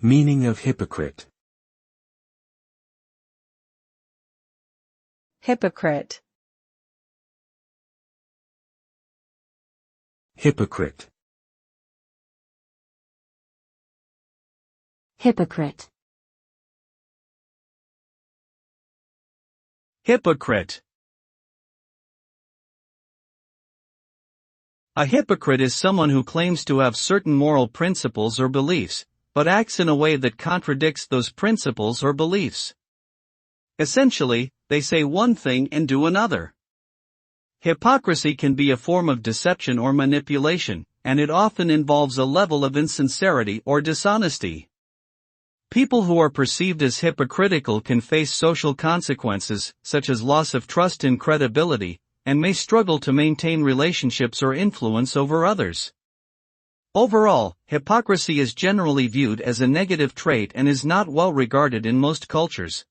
Meaning of hypocrite. Hypocrite. Hypocrite. Hypocrite. Hypocrite. A hypocrite is someone who claims to have certain moral principles or beliefs, but acts in a way that contradicts those principles or beliefs. Essentially, they say one thing and do another. Hypocrisy can be a form of deception or manipulation, and it often involves a level of insincerity or dishonesty. People who are perceived as hypocritical can face social consequences, such as loss of trust and credibility, and may struggle to maintain relationships or influence over others. Overall, hypocrisy is generally viewed as a negative trait and is not well regarded in most cultures.